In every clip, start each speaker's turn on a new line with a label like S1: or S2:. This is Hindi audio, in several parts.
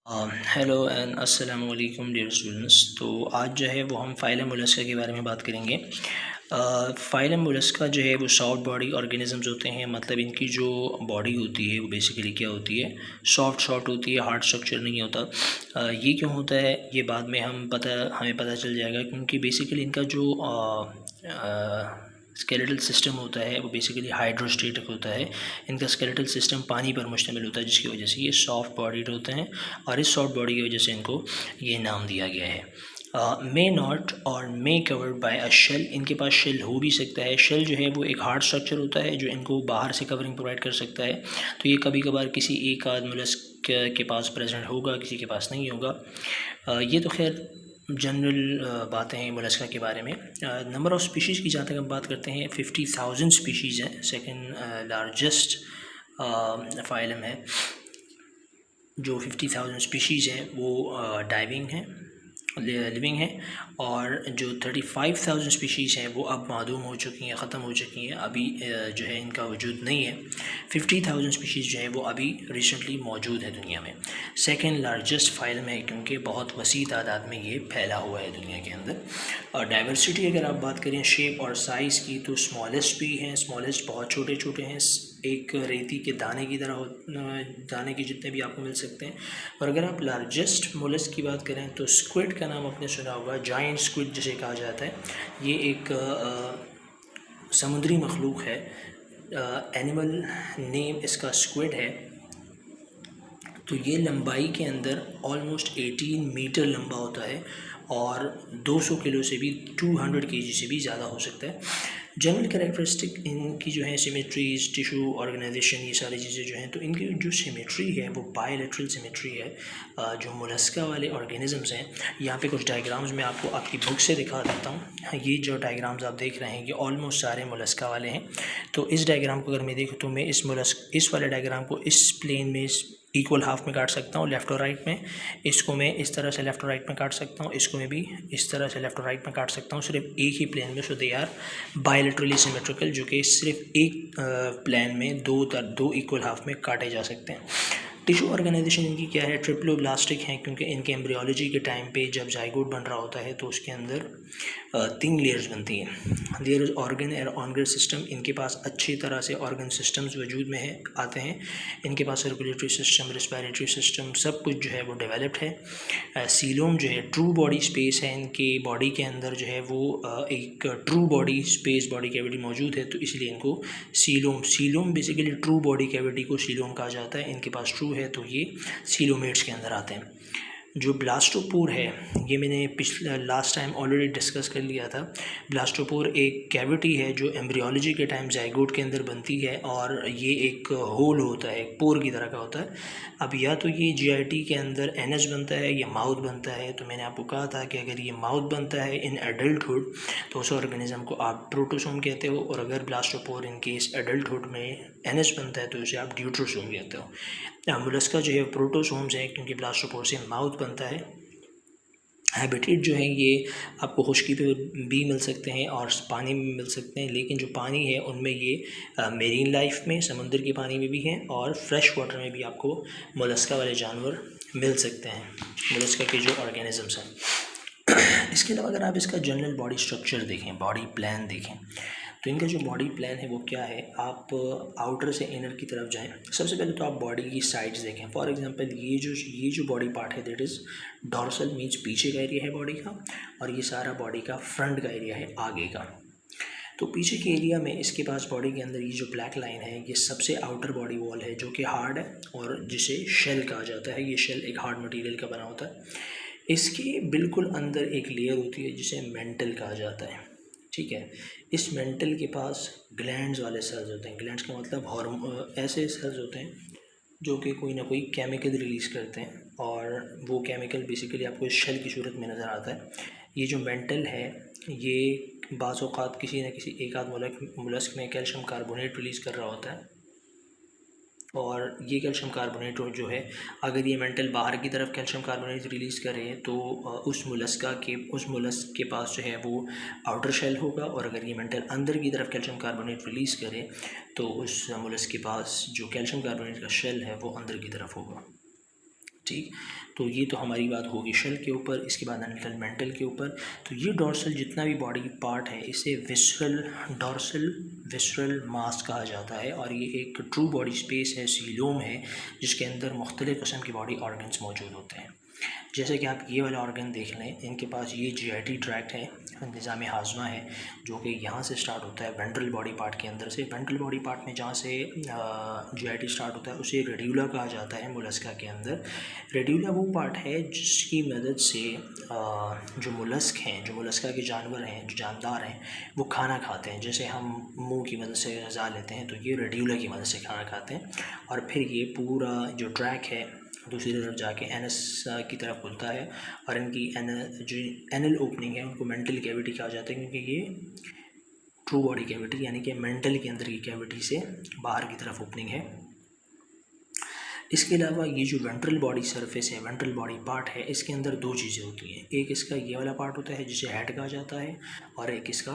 S1: हेलो एंड अस्सलाम वालेकुम डियर स्टूडेंट्स। तो आज जो है वो हम फाइलम मोलस्का के बारे में बात करेंगे। फाइलम मोलस्का जो है वो सॉफ्ट बॉडी ऑर्गेनिजम्स होते हैं। मतलब इनकी जो बॉडी होती है वो बेसिकली क्या होती है, सॉफ्ट होती है, हार्ड स्ट्रक्चर नहीं होता। ये क्यों होता है ये बाद में हमें पता चल जाएगा, क्योंकि बेसिकली इनका जो स्केलेटल सिस्टम होता है वो बेसिकली हाइड्रोस्टेटिक होता है। इनका स्केलेटल सिस्टम पानी पर मुश्तमिल होता है, जिसकी वजह से ये सॉफ्ट बॉडीड होते हैं और इस सॉफ्ट बॉडी की वजह से इनको ये नाम दिया गया है। मे नॉट और मे कवर्ड बाय अ शेल, इनके पास शेल हो भी सकता है। शेल जो है वो एक हार्ड स्ट्रक्चर होता है जो इनको बाहर से कवरिंग प्रोवाइड कर सकता है। तो ये कभी कभार किसी एक आध मोलस्क के पास प्रेजेंट होगा, किसी के पास नहीं होगा। ये तो खैर जनरल बातें हैं मोलस्का के बारे में। नंबर ऑफ़ स्पीशीज़ की जहाँ तक हम बात करते हैं 50,000 स्पीशीज़ हैं। सेकंड लार्जेस्ट फाइलम है। जो 50,000 स्पीशीज़ हैं वो डाइविंग हैं, लिविंग है, और जो 35,000 स्पीशीज़ हैं वो अब मादूम हो चुकी हैं, ख़त्म हो चुकी हैं। अभी जो है इनका वजूद नहीं है। 50,000 स्पीशीज़ जो है वो अभी रिसेंटली मौजूद है दुनिया में। सेकेंड लार्जेस्ट फाइलम है, क्योंकि बहुत वसी तादाद में ये फैला हुआ है दुनिया के अंदर। और डाइवर्सिटी अगर आप बात करें शेप और साइज़ की, तो स्मॉलेस्ट भी हैं। स्मॉलेस्ट बहुत छोटे छोटे हैं, एक रेती के दाने की तरह दाने के जितने भी आपको मिल सकते हैं। और अगर आप लार्जेस्ट मोलस्क की बात करें तो स्क्विड का नाम आपने सुना होगा, जायंट स्क्विड जिसे कहा जाता है। ये एक समुद्री मखलूक है। एनिमल नेम इसका स्क्विड है। तो ये लंबाई के अंदर ऑलमोस्ट 18 मीटर लंबा होता है और 200 किलो से भी 200 केजी से भी ज़्यादा हो सकता है। जनरल कैरेक्टरिस्टिक इनकी जो है सिमेट्रीज, टिशू ऑर्गेनाइजेशन, ये सारी चीज़ें जो हैं, तो इनकी जो सिमेट्री है वो बायलैटरल सिमेट्री है। जो मोलस्का वाले ऑर्गेनिजम्स हैं, यहाँ पे कुछ डायग्राम्स मैं आपको आपकी बुक से दिखा देता हूँ। ये जो डायग्राम्स आप देख रहे हैं ये ऑलमोस्ट सारे मोलस्का वाले हैं। तो इस डायग्राम को अगर मैं देखूँ तो मैं इस वाले डायग्राम को इस प्लेन में इक्वल हाफ में काट सकता हूँ, लेफ़्ट और राइट में। इसको मैं इस तरह से लेफ़्ट और राइट में काट सकता हूँ, इसको मैं भी इस तरह से लेफ़्ट और राइट में काट सकता हूँ, सिर्फ एक ही प्लेन में। सो दे आर बायलैटरली सिमेट्रिकल, जो कि सिर्फ एक प्लेन में दो इक्वल हाफ में काटे जा सकते हैं। टिशू ऑर्गेनाइजेशन इनकी क्या है, ट्रिप्लोब्लास्टिक हैं, क्योंकि इनके एम्ब्रियोलॉजी के टाइम पे जब जाइगोट बन रहा होता है तो उसके अंदर 3 लेयर्स बनती हैं। There is organ and organ system, इनके पास अच्छी तरह से ऑर्गन सिस्टम्स वजूद में है आते हैं। इनके पास सर्कुलेटरी सिस्टम, रिस्पिरेटरी सिस्टम, सब कुछ जो है वो डेवलप्ड है। सीलोम जो है ट्रू बॉडी स्पेस है, इनकी बॉडी के अंदर जो है वो एक true body space, body cavity मौजूद है, तो इसलिए इनको coelom basically true body cavity को सीलोम कहा जाता है। इनके पास ट्रू है तो ये सीलोमेट्स के अंदर आते हैं। जो ब्लास्टोपोर है, ये मैंने लास्ट टाइम ऑलरेडी डिस्कस कर लिया था। ब्लास्टोपोर एक कैविटी है जो एम्ब्रियोलॉजी के टाइम जाइगोट के अंदर बनती है, और ये एक होल होता है, एक पोर की तरह का होता है। अब या तो ये जीआईटी के अंदर एनएच बनता है या माउथ बनता है। तो मैंने आपको कहा था कि अगर ये माउथ बनता है इन एडल्टहुड तो उस ऑर्गेनिज्म को आप प्रोटोसोम कहते हो, और अगर ब्लास्टोपोर इन केस एडल्टहुड में एनएच बनता है तो उसे आप ड्यूट्रोसोम कहते हो। मोलस्का जो है प्रोटोसोम्स है, क्योंकि ब्लास्टोपोर से माउथ बनता है। हैबिटेट जो है ये आपको खुश्की पे भी मिल सकते हैं और पानी में भी मिल सकते हैं, लेकिन जो पानी है उनमें ये मेरीन लाइफ में, समुद्र के पानी में भी हैं, और फ्रेश वाटर में भी आपको मोलस्का वाले जानवर मिल सकते हैं, मोलस्का के जो ऑर्गेनिजम्स हैं। इसके अलावा अगर आप इसका जनरल बॉडी स्ट्रक्चर देखें, बॉडी प्लान देखें, तो इनका जो बॉडी प्लान है वो क्या है। आप आउटर से इनर की तरफ जाएं, सबसे पहले तो आप बॉडी की साइड्स देखें। फॉर एग्जांपल ये जो बॉडी पार्ट है दैट इज़ डॉर्सल, मीन्स पीछे का एरिया है बॉडी का, और ये सारा बॉडी का फ्रंट का एरिया है आगे का। तो पीछे के एरिया में इसके पास बॉडी के अंदर ये जो ब्लैक लाइन है ये सबसे आउटर बॉडी वॉल है, जो कि हार्ड है और जिसे शेल कहा जाता है। ये शेल एक हार्ड मटेरियल का बना होता है। इसके बिल्कुल अंदर एक लेयर होती है जिसे मेंटल कहा जाता है, ठीक है। इस मेंटल के पास ग्लैंड्स वाले सेल्स होते हैं। ग्लैंड्स का मतलब ऐसे सेल्स होते हैं जो कि कोई ना कोई केमिकल रिलीज़ करते हैं, और वो केमिकल बेसिकली आपको इस शेल की सूरत में नज़र आता है। ये जो मेंटल है ये बाज़ औक़ात किसी न किसी एक आध मोलस्क में कैल्शियम कार्बोनेट रिलीज़ कर रहा होता है, और ये कैल्शियम कार्बोनेट जो है, अगर ये मेंटल बाहर की तरफ कैल्शियम कार्बोनेट रिलीज़ करे तो उस मोलस्क के पास जो है वो आउटर शेल होगा, और अगर ये मेंटल अंदर की तरफ कैल्शियम कार्बोनेट रिलीज़ करे तो उस मोलस्क के पास जो कैल्शियम कार्बोनेट का शेल है वो अंदर की तरफ होगा, ठीक। तो ये तो हमारी बात होगी शेल के ऊपर। इसके बाद मेंटल के ऊपर। तो ये डॉर्सल जितना भी बॉडी पार्ट है इसे डॉर्सल विसरल मास कहा जाता है, और ये एक ट्रू बॉडी स्पेस है, सीलोम है, जिसके अंदर मुख्तलिफ़ किस्म की बॉडी ऑर्गन्स मौजूद होते हैं। जैसे कि आप ये वाला ऑर्गन देख लें, इनके पास ये जीआईटी ट्रैक्ट है, निज़ाम हाजमा है, जो कि यहाँ से स्टार्ट होता है वेंट्रल बॉडी पार्ट के अंदर से। वेंट्रल बॉडी पार्ट में जहाँ से जीआईटी स्टार्ट होता है उसे रेड्यूला कहा जाता है मोलस्का के अंदर। रेड्यूला वो पार्ट है जिसकी मदद से जो मोलस्क हैं, जो मोलस्का के जानवर हैं, जो जानदार हैं, वो खाना खाते हैं। जैसे हम मुंह की मदद से ग़िज़ा लेते हैं, तो ये रेड्यूला की मदद से खाना खाते हैं। और फिर ये पूरा जो ट्रैक है दूसरी तरफ जाके एनस की तरफ खुलता है, और इनकी जो एनल ओपनिंग है उनको मेंटल कैविटी कहा जाता है, क्योंकि ये ट्रू बॉडी कैविटी यानी कि मेंटल के अंदर की कैविटी से बाहर की तरफ ओपनिंग है। इसके अलावा ये जो वेंट्रल बॉडी सरफेस है, वेंट्रल बॉडी पार्ट है, इसके अंदर दो चीज़ें होती हैं। एक इसका ये वाला पार्ट होता है जिसे हेड कहा जाता है, और एक इसका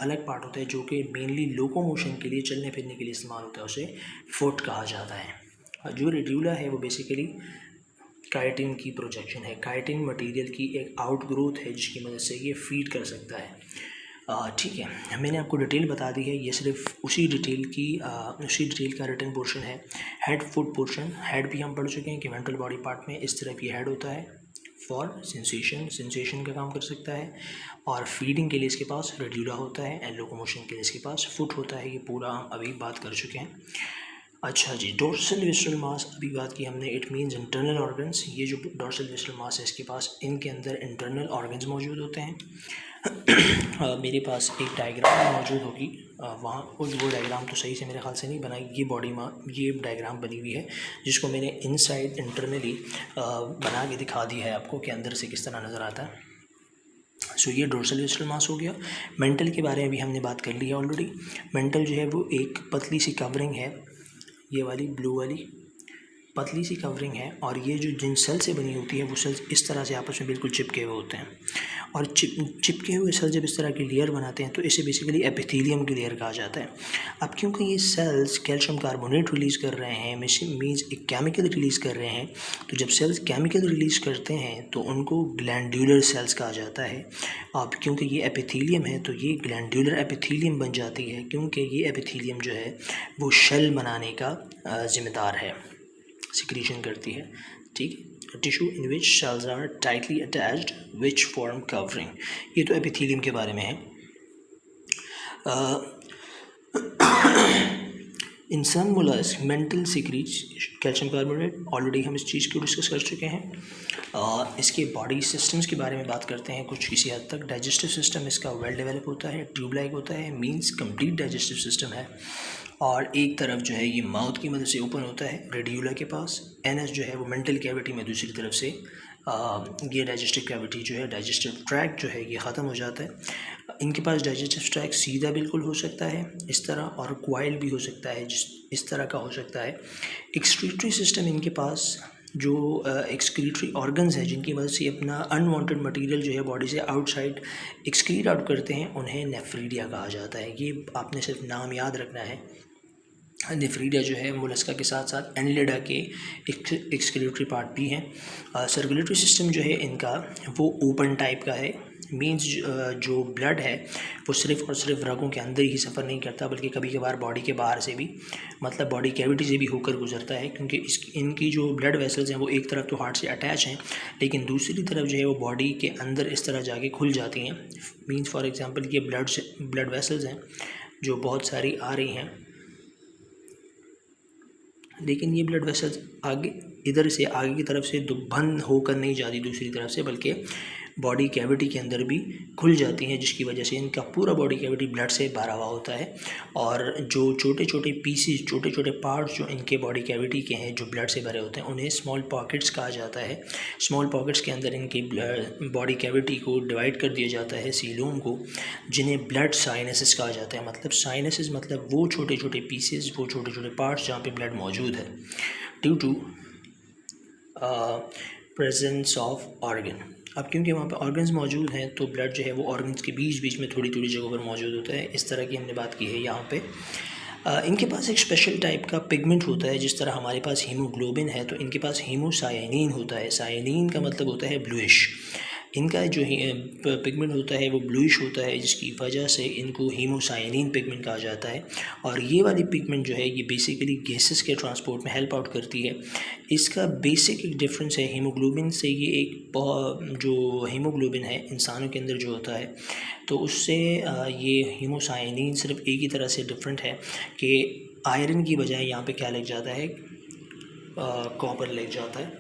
S1: अलग पार्ट होता है जो कि मेनली लोकोमोशन के लिए, चलने फिरने के लिए इस्तेमाल होता है, उसे फुट कहा जाता है। जो रेड्यूला है वो बेसिकली काइटिन की प्रोजेक्शन है, काइटिन मटेरियल की एक आउटग्रोथ है जिसकी मदद से ये फीड कर सकता है। ठीक है, मैंने आपको डिटेल बता दी है, ये सिर्फ उसी डिटेल का रिटन पोर्शन है। हेड फुट पोर्शन, हेड भी हम पढ़ चुके हैं कि वेंट्रल बॉडी पार्ट में इस तरफ ये हेड होता है फॉर सेंसेशन का काम कर सकता है, और फीडिंग के लिए इसके पास रेड्यूला होता है, एंड लोकोमोशन के लिए इसके पास फुट होता है। ये पूरा हम अभी बात कर चुके हैं। अच्छा जी, डोर्सल विसरल मास अभी बात की हमने, इट मींस इंटरनल ऑर्गन्स। ये जो डोर्सल विसरल मास है इसके पास, इनके अंदर इंटरनल ऑर्गन्स मौजूद होते हैं। मेरे पास एक डायग्राम मौजूद होगी वहाँ, वो डायग्राम तो सही से मेरे ख्याल से नहीं बनाई, ये डायग्राम बनी हुई है जिसको मैंने इनसाइड इंटरनली बना के दिखा दी है आपको कि अंदर से किस तरह नज़र आता है। सो ये डोर्सल विसरल मास हो गया। मेंटल के बारे में भी हमने बात कर ली है ऑलरेडी। मेंटल जो है वो एक पतली सी कवरिंग है, ये वाली ब्लू वाली पतली सी कवरिंग है, और ये जो जिन सेल से बनी होती है वो सेल्स इस तरह से आपस में बिल्कुल चिपके हुए होते हैं, और चिपके हुए सेल जब इस तरह की लेयर बनाते हैं तो इसे बेसिकली एपिथेलियम की लेयर कहा जाता है। अब क्योंकि ये सेल्स कैल्शियम कार्बोनेट रिलीज़ कर रहे हैं, मीन्स एक केमिकल रिलीज़ कर रहे हैं, तो जब सेल्स केमिकल रिलीज़ करते हैं तो उनको ग्लैंडुलर सेल्स कहा जाता है। अब क्योंकि ये एपिथेलियम है तो ये ग्लैंडुलर एपिथेलियम बन जाती है, क्योंकि ये एपिथेलियम जो है वो शेल बनाने का ज़िम्मेदार है, सिक्रीशन करती है। ठीक, tissue in which cells are tightly attached which form covering. ये तो एपिथेलियम के बारे में है। In some mollusc mantle secretes calcium carbonate, already हम इस चीज़ को डिस्कस कर चुके हैं। इसके बॉडी सिस्टम्स के बारे में बात करते हैं कुछ किसी हद तक। डाइजेस्टिव सिस्टम इसका वेल डेवलप होता है, ट्यूब लाइक होता है, मींस कंप्लीट डाइजेस्टिव सिस्टम है, और एक तरफ जो है ये माउथ की मदद से ओपन होता है रेड्यूला के पास। एनएस जो है वो मेंटल कैविटी में दूसरी तरफ से ये डाइजेस्टिव कैविटी जो है, डाइजेस्टिव ट्रैक्ट जो है ये ख़त्म हो जाता है। इनके पास डाइजेस्टिव ट्रैक्ट सीधा बिल्कुल हो सकता है इस तरह, और क्वाइल भी हो सकता है इस तरह का हो सकता है। एक्सक्रीटरी सिस्टम इनके पास जो एक्सक्रीटरी ऑर्गन्स हैं जिनकी मदद से अपना अनवांटेड मटेरियल जो है बॉडी से आउटसाइड एक्सक्रीट आउट करते हैं, उन्हें नेफ्रीडिया कहा जाता है। ये आपने सिर्फ नाम याद रखना है। नेफ्रीडिया जो है मोलस्का के साथ साथ एनिलिडा के एक्सक्रीटरी पार्ट भी हैं। सर्कुलेटरी सिस्टम जो है इनका वो ओपन टाइप का है, मींस जो ब्लड है वो सिर्फ और सिर्फ रगों के अंदर ही सफ़र नहीं करता, बल्कि कभी कभार बॉडी के बाहर से भी, मतलब बॉडी कैविटी से भी होकर गुजरता है, क्योंकि इनकी जो ब्लड वेसल्स हैं वो एक तरफ तो हार्ट से अटैच हैं, लेकिन दूसरी तरफ जो है वो बॉडी के अंदर इस तरह जाके खुल जाती हैं। मींस फॉर एग्जांपल ये ब्लड वेसल्स हैं जो बहुत सारी आ रही हैं, लेकिन ये ब्लड वेसल्स आगे इधर से आगे की तरफ से बंद होकर नहीं जाती दूसरी तरफ से, बल्कि बॉडी कैविटी के अंदर भी खुल जाती हैं, जिसकी वजह से इनका पूरा बॉडी कैविटी ब्लड से भरा हुआ होता है। और जो छोटे छोटे पीसीज, छोटे छोटे पार्ट्स जो इनके बॉडी कैविटी के हैं जो ब्लड से भरे होते हैं, उन्हें स्मॉल पॉकेट्स कहा जाता है। स्मॉल पॉकेट्स के अंदर इनकी बॉडी कैविटी को डिवाइड कर दिया जाता है, सीलोम को, जिन्हें ब्लड साइनसेस कहा जाता है। मतलब साइनसेस मतलब वो छोटे छोटे पीसेस, वो छोटे छोटे पार्ट्स जहाँ पे ब्लड मौजूद है, due to presence of organ. अब क्योंकि वहाँ पे ऑर्गन्स मौजूद हैं तो ब्लड जो है वो ऑर्गन्स के बीच बीच में थोड़ी थोड़ी जगहों पर मौजूद होता है। इस तरह की हमने बात की है यहाँ पे। इनके पास एक स्पेशल टाइप का पिगमेंट होता है, जिस तरह हमारे पास हीमोग्लोबिन है तो इनके पास हीमोसायनिन होता है। सायनिन का मतलब होता है ब्लूइश। इनका जो पिगमेंट होता है वो ब्लूइश होता है, जिसकी वजह से इनको हीमोसायनिन पिगमेंट कहा जाता है। और ये वाली पिगमेंट जो है ये बेसिकली गैसेस के ट्रांसपोर्ट में हेल्प आउट करती है। इसका बेसिक एक डिफरेंस है हीमोग्लोबिन से। ये एक जो हीमोग्लोबिन है इंसानों के अंदर जो होता है तो उससे ये हीमोसायनिन सिर्फ एक ही तरह से डिफरेंट है कि आयरन की बजाय यहाँ पे क्या लग जाता है, कॉपर लग जाता है।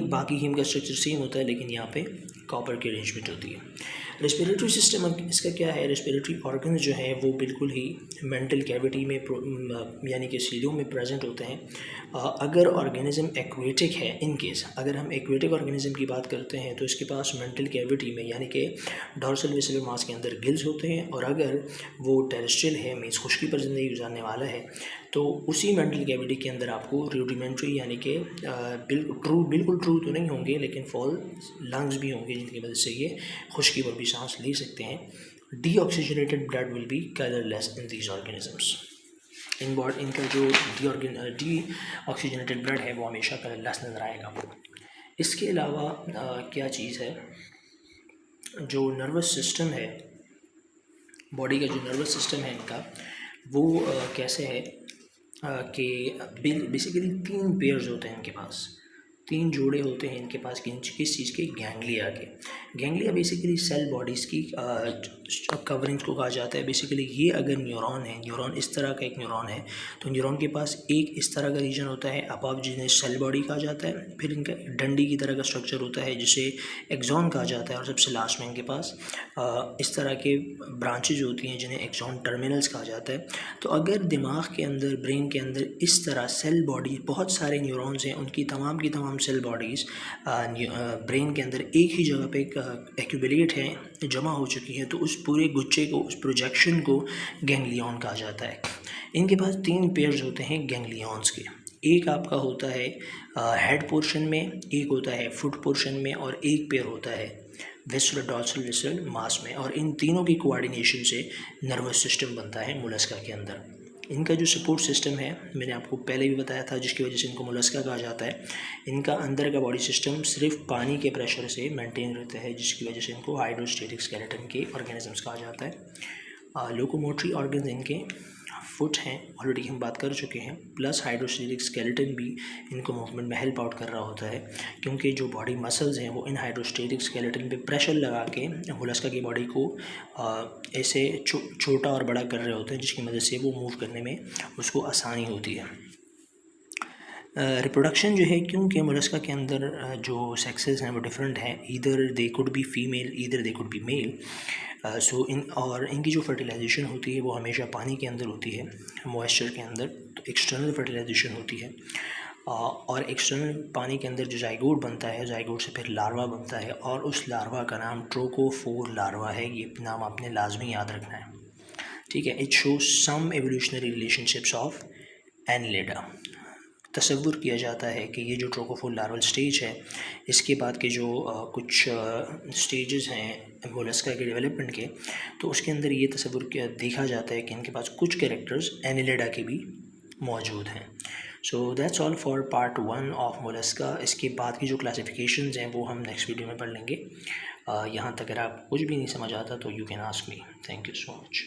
S1: बाकी हीम का स्ट्रक्चर सेम होता है, लेकिन यहाँ पे कॉपर की अरेंजमेंट होती है। रेस्पिरेटरी सिस्टम इसका क्या है, रेस्पिरेटरी ऑर्गन्स जो है वो बिल्कुल ही मेंटल कैविटी में यानी कि सीलों में प्रेजेंट होते हैं। अगर ऑर्गेनिज्म एक्वेटिक है, इन केस अगर हम एक्वेटिक ऑर्गेनिज्म की बात करते हैं तो इसके पास मेंटल कैविटी में यानी कि डॉर्सल वेसिकुलर मास के अंदर गिल्स होते हैं। और अगर वो टेरेस्ट्रियल है, मीन्स खुश्की पर ज़िंदगी गुजारने वाला है, तो उसी मेंटल कैविटी के अंदर आपको रूडिमेंट्री यानी कि बिल्कुल ट्रू तो नहीं होंगे, लेकिन फॉल लंग्स भी होंगे, जिनकी वजह से ये खुश्की पर भी सांस ले सकते हैं। Deoxygenated blood will be colourless in these organisms. इनका जो डी ऑक्सीजनेटेड ब्लड है वो हमेशा कलरलेस नज़र आएगा। इसके अलावा क्या चीज़ है, जो नर्वस सिस्टम है, बॉडी का जो नर्वस सिस्टम है इनका, वो कैसे है कि बेसिकली 3 पेयर्स होते हैं इनके पास, 3 जोड़े होते हैं इनके पास। किस चीज़ के, गैंग्लिया के। गैंग्लिया बेसिकली सेल बॉडीज़ की कवरिंग को कहा जाता है। बेसिकली ये अगर न्यूरॉन है, न्यूरॉन इस तरह का एक न्यूरॉन है, तो न्यूरॉन के पास एक इस तरह का रीजन होता है अबव, जिन्हें सेल बॉडी कहा जाता है। फिर इनका डंडी की तरह का स्ट्रक्चर होता है जिसे एक्सॉन कहा जाता है। और सबसे लास्ट में इनके पास इस तरह के ब्रांचेज होती हैं जिन्हें एक्सॉन टर्मिनल्स कहा जाता है। तो अगर दिमाग के अंदर, ब्रेन के अंदर इस तरह सेल बॉडी, बहुत सारे न्यूरॉन्स हैं, उनकी तमाम की तमाम सेल बॉडीज़ ब्रेन के अंदर एक ही जगह पे एक्यूमुलेट हैं, जमा हो चुकी हैं, तो उस पूरे गुच्छे को, उस प्रोजेक्शन को गैंग्लियन कहा जाता है। इनके पास 3 पेयर्स होते हैं गैंग्लियंस के। एक आपका होता है हेड पोर्शन में, एक होता है फुट पोर्शन में, और एक पेयर होता है वेस्कुलर डॉर्सल वेसल मास में। और इन तीनों की कोऑर्डिनेशन से नर्वस सिस्टम बनता है मोलस्का के अंदर। इनका जो सपोर्ट सिस्टम है, मैंने आपको पहले भी बताया था, जिसकी वजह से इनको मोलस्का कहा जाता है। इनका अंदर का बॉडी सिस्टम सिर्फ पानी के प्रेशर से मेंटेन रहता है, जिसकी वजह से इनको हाइड्रोस्टेटिक स्केलेटन के ऑर्गेनिजम्स कहा जाता है। लोकोमोटरी ऑर्गन्स इनके फुट हैं, ऑलरेडी हम बात कर चुके हैं, प्लस हाइड्रोस्टेटिक स्केलेटन भी इनको मूवमेंट में हेल्प आउट कर रहा होता है, क्योंकि जो बॉडी मसल्स हैं वो इन हाइड्रोस्टेटिक स्केलेटन पे प्रेशर लगा के मोलस्का की बॉडी को ऐसे छोटा और बड़ा कर रहे होते हैं, जिसकी मदद से वो मूव करने में उसको आसानी होती है। रिप्रोडक्शन जो है, क्योंकि मोलस्का के अंदर जो सेक्सेस हैं वो डिफरेंट हैं, either they could be female, either they could be male. So इनकी जो फर्टिलाइजेशन होती है वो हमेशा पानी के अंदर होती है, मॉइस्चर के अंदर। तो एक्सटर्नल फर्टिलाइजेशन होती है, और एक्सटर्नल पानी के अंदर जो जाइगोट बनता है, जाइगोट से फिर लार्वा बनता है, और उस लार्वा का नाम ट्रोकोफोर लार्वा है। ये नाम आपने लाजमी याद रखना है, ठीक है। It shows some evolutionary relationships of annelida. तसव्वुर किया जाता है कि ये जो ट्रोकोफोर लार्वल स्टेज है, इसके बाद के जो कुछ स्टेजेस हैं मोलस्का के डेवलपमेंट के, तो उसके अंदर ये तसव्वुर देखा जाता है कि इनके पास कुछ कैरेक्टर्स एनिलिडा के भी मौजूद हैं। So that's all for part 1 of Mollusca. इसके बाद की जो क्लासिफिकेशंस हैं वो हम नेक्स्ट वीडियो में पढ़ लेंगे। यहाँ तक अगर आप कुछ भी नहीं समझ आता तो you can ask me. Thank you so much.